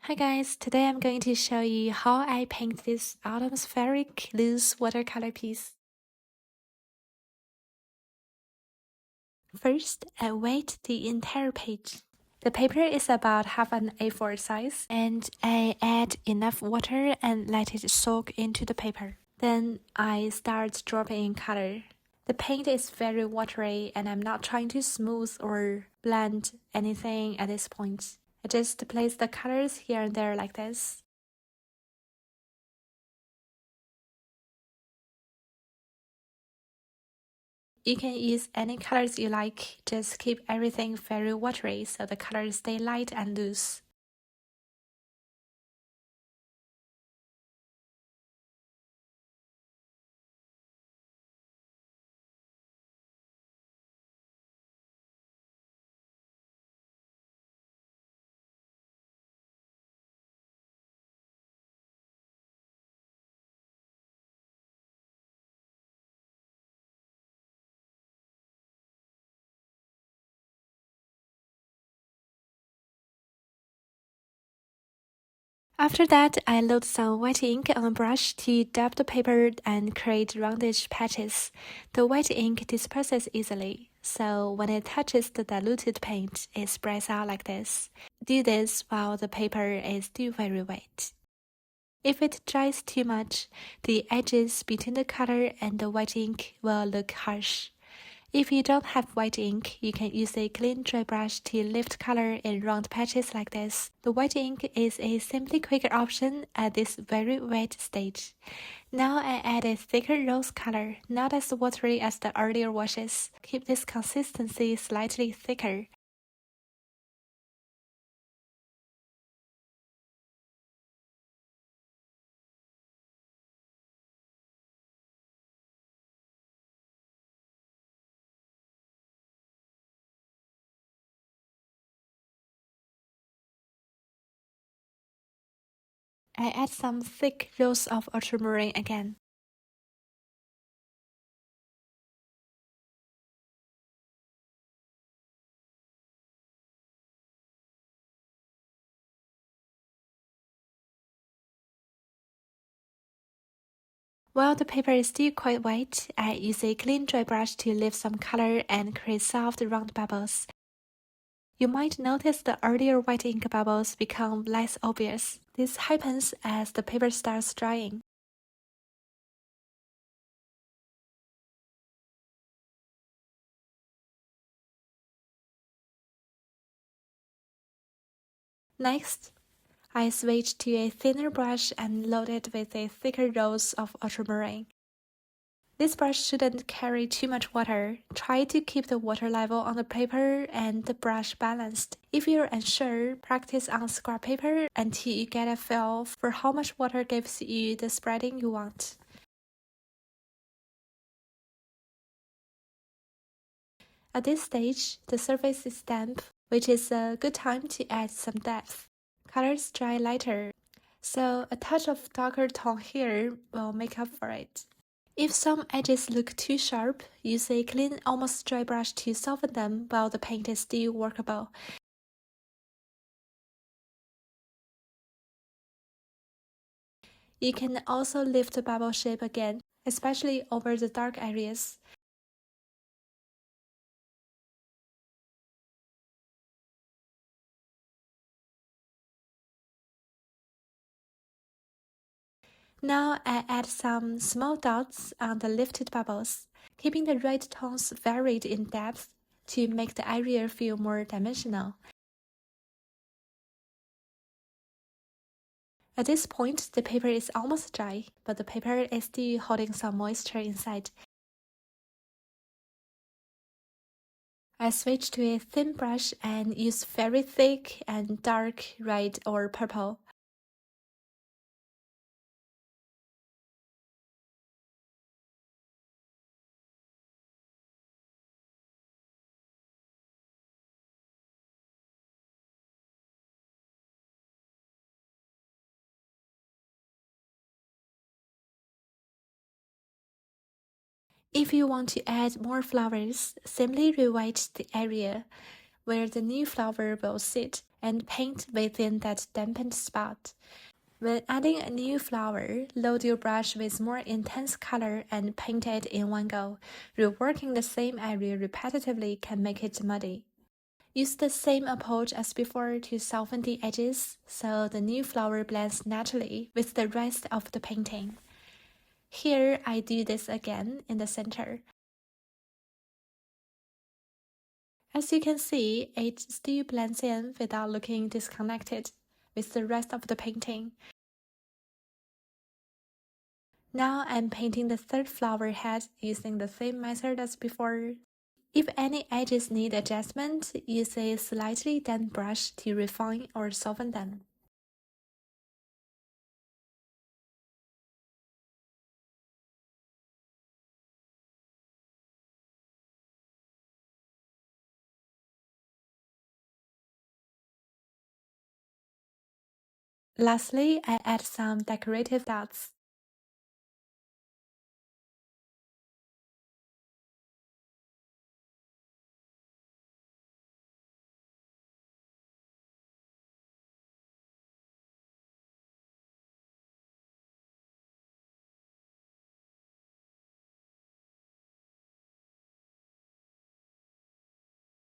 Hi guys, today I'm going to show you how I paint this atmospheric loose watercolor piece. First, I weight the entire page. The paper is about half an A4 size, and I add enough water and let it soak into the paper. Then I start dropping in color. The paint is very watery and I'm not trying to smooth or blend anything at this point. I just place the colors here and there like this. You can use any colors you like, just keep everything very watery so the colors stay light and loose. After that, I load some white ink on a brush to dab the paper and create roundish patches. The white ink disperses easily, so when it touches the diluted paint, it spreads out like this. Do this while the paper is still very wet. If it dries too much, the edges between the color and the white ink will look harsh. If you don't have white ink, you can use a clean dry brush to lift color in round patches like this. The white ink is a simply quicker option at this very wet stage. Now I add a thicker rose color, not as watery as the earlier washes. Keep this consistency slightly thicker. I add some thick rose of ultramarine again. While the paper is still quite wet, I use a clean dry brush to lift some color and create soft round bubbles. You might notice the earlier white ink bubbles become less obvious. This happens as the paper starts drying. Next, I switch to a thinner brush and load it with a thicker rose of ultramarine. This brush shouldn't carry too much water. Try to keep the water level on the paper and the brush balanced. If you're unsure, practice on scrap paper until you get a feel for how much water gives you the spreading you want. At this stage, the surface is damp, which is a good time to add some depth. Colors dry lighter, so a touch of darker tone here will make up for it. If some edges look too sharp, use a clean, almost dry brush to soften them while the paint is still workable. You can also lift the bubble shape again, especially over the dark areas. Now I add some small dots on the lifted bubbles, keeping the red tones varied in depth to make the area feel more dimensional. At this point, the paper is almost dry, but the paper is still holding some moisture inside. I switch to a thin brush and use very thick and dark red or purple. If you want to add more flowers, simply rewrite the area where the new flower will sit and paint within that dampened spot. When adding a new flower, load your brush with more intense color and paint it in one go. Reworking the same area repetitively can make it muddy. Use the same approach as before to soften the edges, so the new flower blends naturally with the rest of the painting. Here, I do this again in the center. As you can see, it still blends in without looking disconnected with the rest of the painting. Now I'm painting the third flower head using the same method as before. If any edges need adjustment, use a slightly damp brush to refine or soften them. Lastly, I add some decorative dots.